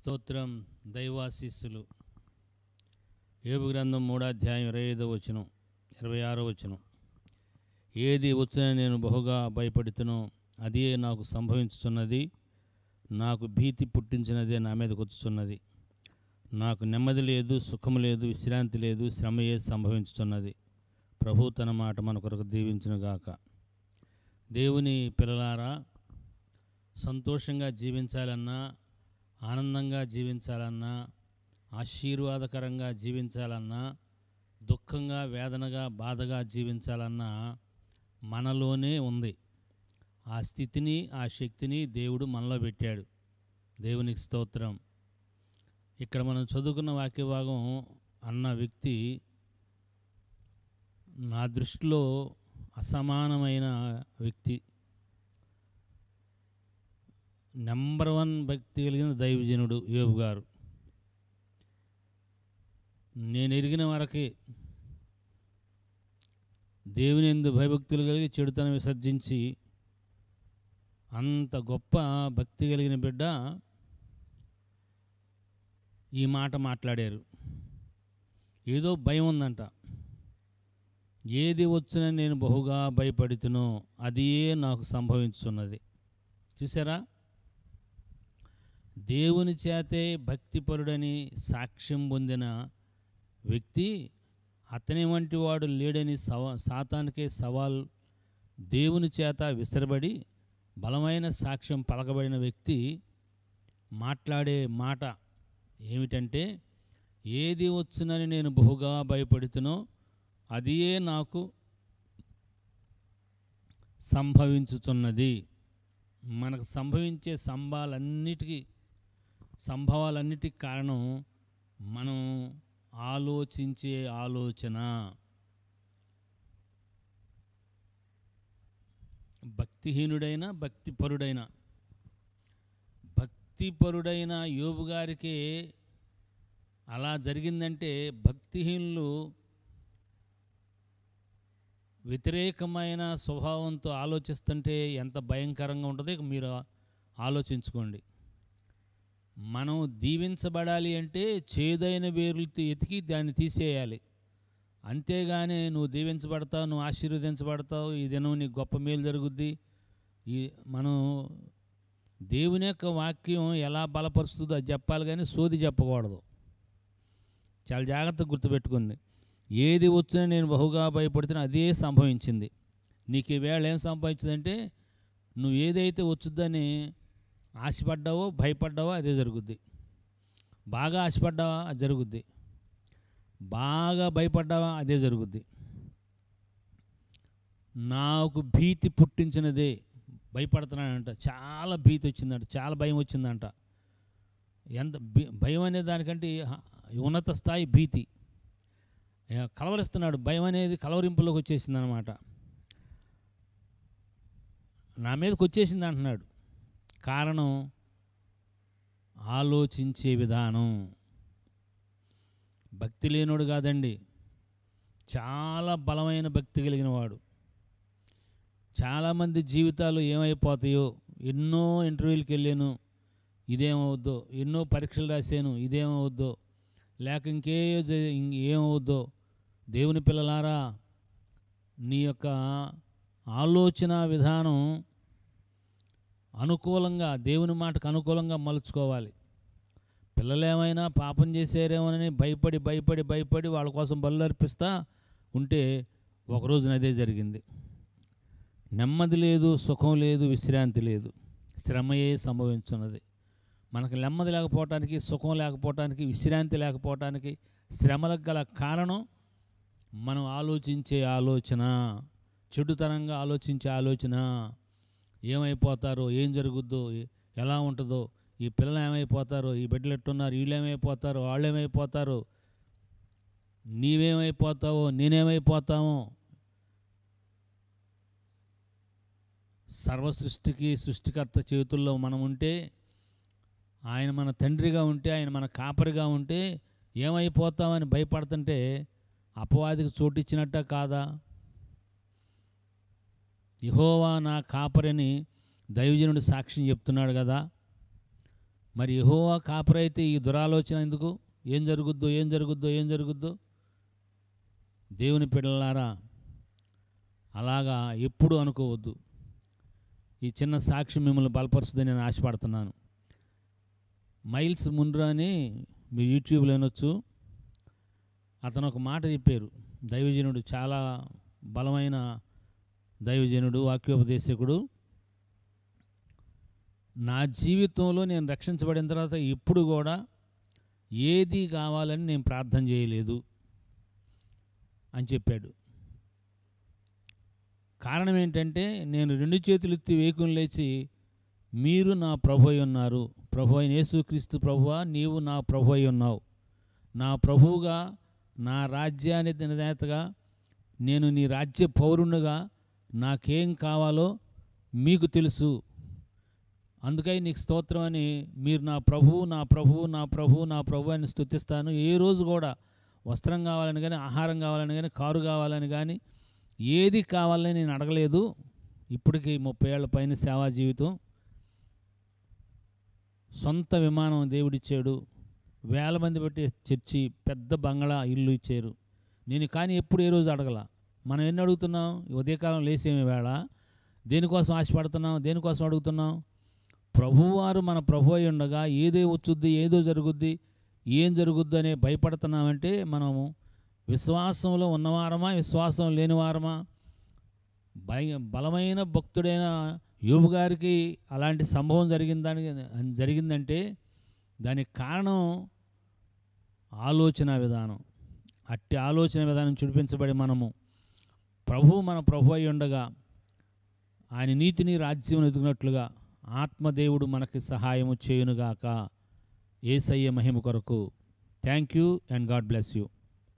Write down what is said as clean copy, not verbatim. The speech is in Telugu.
స్తోత్రం. దైవాశీస్సులు. యోబు గ్రంథం 3వ అధ్యాయం 25వ వచనం 26వ వచనం. ఏది వచ్చునని నేను బహుగా భయపడుతునో అదే నాకు సంభవించుచున్నది, నాకు భీతి పుట్టించినదే నా మీదకి వచ్చుచున్నది. నాకు నెమ్మది లేదు, సుఖము లేదు, విశ్రాంతి లేదు, శ్రమయే సంభవించుచున్నది. ప్రభు తన మాట మన కొరకు దీవించునుగాక. దేవుని పిల్లలారా, సంతోషంగా జీవించాలన్నా, ఆనందంగా జీవించాలన్నా, ఆశీర్వాదకరంగా జీవించాలన్నా, దుఃఖంగా, వేదనగా, బాధగా జీవించాలన్నా మనలోనే ఉంది. ఆ స్థితిని, ఆ శక్తిని దేవుడు మనలో పెట్టాడు. దేవునికి స్తోత్రం. ఇక్కడ మనం చదువుకున్న వాక్యభాగం అన్న వ్యక్తి నా దృష్టిలో అసమానమైన వ్యక్తి. నెంబర్ 1 భక్తి కలిగిన దైవజనుడు యోబు గారు. నేను ఎరిగిన వరకే దేవుని యందు భయభక్తులు కలిగి చెడుతనం విసర్జించి అంత గొప్ప భక్తి కలిగిన బిడ్డ ఈ మాట మాట్లాడారు. ఏదో భయం ఉందంట. ఏది వచ్చునని నేను బహుగా భయపడుతునో అదే నాకు సంభవించున్నది. చూసారా, దేవుని చేతే భక్తిపరుడని సాక్ష్యం పొందిన వ్యక్తి, అతని వంటి వాడు లేడని సాతానికే సవాల్ దేవుని చేత విసరబడి బలమైన సాక్ష్యం పలకబడిన వ్యక్తి మాట్లాడే మాట ఏమిటంటే, ఏది వచ్చునని నేను బహుగా భయపడుతునో అదే నాకు సంభవించుచున్నది. మనకు సంభవించే సంభవాలన్నిటికీ కారణం మనం ఆలోచించే ఆలోచన. భక్తిహీనుడైన భక్తిపరుడైన యోబు గారికి అలా జరిగిందంటే, భక్తిహీనులు వ్యతిరేకమైన స్వభావంతో ఆలోచిస్తుంటే ఎంత భయంకరంగా ఉంటుందో మీరు ఆలోచించుకోండి. మనం దీవించబడాలి అంటే చేదైన వేర్లు ఎతికి దాన్ని తీసేయాలి. అంతేగాని నువ్వు దీవించబడతావు, నువ్వు ఆశీర్వదించబడతావు, ఈ దినం నీకు గొప్ప మేలు జరుగుద్ది, మనం దేవుని యొక్క వాక్యం ఎలా బలపరుస్తుందో అది చెప్పాలి, కానీ సోది చెప్పకూడదు. చాలా జాగ్రత్తగా గుర్తుపెట్టుకోండి. ఏది వచ్చినా నేను బహుగా భయపడుతున్నా అదే సంభవించింది. నీకు ఈవేళ ఏం సంభవించిందంటే, నువ్వు ఏదైతే వచ్చుద్దని ఆశపడ్డావో, భయపడ్డావో అదే జరుగుద్ది. బాగా ఆశపడ్డావా అది జరుగుద్ది, బాగా భయపడ్డావా అదే జరుగుద్ది. నాకు భీతి పుట్టించినదే, భయపడుతున్నాడంట, చాలా భీతి వచ్చిందంట, చాలా భయం వచ్చిందంట. ఎంత భయం అనే దానికంటే ఉన్నత స్థాయి భీతి. కలవరిస్తున్నాడు, భయం అనేది కలవరింపులోకి వచ్చేసింది అనమాట. నా మీదకి వచ్చేసింది అంటున్నాడు. కారణం ఆలోచించే విధానం. భక్తి లేనోడు కాదండి, చాలా బలమైన భక్తి కలిగిన వాడు. చాలామంది జీవితాలు ఏమైపోతాయో, ఎన్నో ఇంటర్వ్యూలకు వెళ్ళాను, ఇదేమవుద్దో, ఎన్నో పరీక్షలు రాశాను, ఇదేమవుద్దో, లేక ఏమవుద్దో. దేవుని పిల్లలారా, నీ యొక్క ఆలోచన విధానం అనుకూలంగా, దేవుని మాటకు అనుకూలంగా మలుచుకోవాలి. పిల్లలు ఏమైనా పాపం చేసారేమోనని భయపడి వాళ్ళ కోసం బలు అర్పిస్తా ఉంటే ఒకరోజున అదే జరిగింది. నెమ్మది లేదు, సుఖం లేదు, విశ్రాంతి లేదు, శ్రమయే సంభవించున్నది. మనకు నెమ్మది లేకపోవటానికి, సుఖం లేకపోవటానికి, విశ్రాంతి లేకపోవటానికి, శ్రమలకు గల కారణం మనం ఆలోచించే ఆలోచన, చెడుతనంగా ఆలోచించే ఆలోచన. ఏమైపోతారో, ఏం జరుగుద్దో, ఎలా ఉంటుందో, ఈ పిల్లలు ఏమైపోతారో, ఈ బిడ్డలు ఎట్టున్నారు, వీళ్ళు ఏమైపోతారో, వాళ్ళు ఏమైపోతారో, నీవేమైపోతావో, నేనేమైపోతామో. సర్వసృష్టికి సృష్టికర్త చేతుల్లో మనం ఉంటే, ఆయన మన తండ్రిగా ఉంటే, ఆయన మన కాపరిగా ఉంటే ఏమైపోతామని భయపడుతుంటే అపవాదికి చోటిచ్చినట్ట కాదా? యెహోవా నా కాపరిని దైవజనుడు సాక్ష్యం చెప్తున్నాడు కదా. మరి యెహోవా కాపరైతే ఈ దురాలోచన ఎందుకు? ఏం జరుగుద్దో ఏం జరుగుద్దో ఏం జరుగుద్దో? దేవుని పిల్లలారా, అలాగా ఎప్పుడు అనుకోవద్దు. ఈ చిన్న సాక్ష్యం మిమ్మల్ని బలపరుస్తుందని నేను ఆశపడుతున్నాను. మైల్స్ మున్రా అని మీరు యూట్యూబ్లో వినొచ్చు. అతను ఒక మాట చెప్పారు. దైవజనుడు, చాలా బలమైన దైవజనుడు, వాక్యోపదేశకుడు. నా జీవితంలో నేను రక్షించబడిన తర్వాత ఎప్పుడు కూడా ఏది కావాలని నేను ప్రార్థన చేయలేదు అని చెప్పాడు. కారణం ఏంటంటే, నేను 2 చేతులు ఎత్తి వేకుని లేచి, మీరు నా ప్రభు అయి ఉన్నారు, ప్రభు అయిన యేసుక్రీస్తు ప్రభువా, నీవు నా ప్రభు అయి ఉన్నావు, నా ప్రభువుగా, నా రాజ్యానికి నేతగా, నేను నీ రాజ్య పౌరునిగా నాకేం కావాలో మీకు తెలుసు, అందుకై నీకు స్తోత్రం అని, మీరు నా ప్రభువు నా ప్రభువు నా ప్రభువు నా ప్రభు అని స్తుతిస్తాను. ఏ రోజు కూడా వస్త్రం కావాలని కానీ, ఆహారం కావాలని కానీ, కారు కావాలని కానీ, ఏది కావాలని నేను అడగలేదు. ఇప్పటికి 30 ఏళ్ల పైన సేవా జీవితం. సొంత విమానం దేవుడిచ్చాడు, వేల మంది బట్టి చర్చి, పెద్ద బంగళా, ఇల్లు ఇచ్చారు. నేను కానీ ఎప్పుడు ఏ రోజు అడగల. మనం ఎన్ని అడుగుతున్నాం? ఉదయకాలం లేసేమి వేళ దేనికోసం ఆశపడుతున్నాం? దేనికోసం అడుగుతున్నాం? ప్రభువారు మన ప్రభు అయి ఉండగా ఏదో వచ్చుద్ది, ఏదో జరుగుద్ది, ఏం జరుగుద్ది అనే భయపడుతున్నామంటే మనము విశ్వాసంలో ఉన్నవారమా, విశ్వాసం లేనివారమా? బలమైన భక్తుడైన యోబు గారికి అలాంటి సంభవం జరిగిందంటే దానికి కారణం ఆలోచన విధానం. అట్టి ఆలోచన విధానం చూపించబడి మనము మన ప్రభు అయి ఉండగా ఆయన నీతిని రాజ్యం ఎదుగునట్లుగా ఆత్మదేవుడు మనకి సహాయము చేయునుగాక. యేసయ్య మహిమ కొరకు. Thank you and God bless you.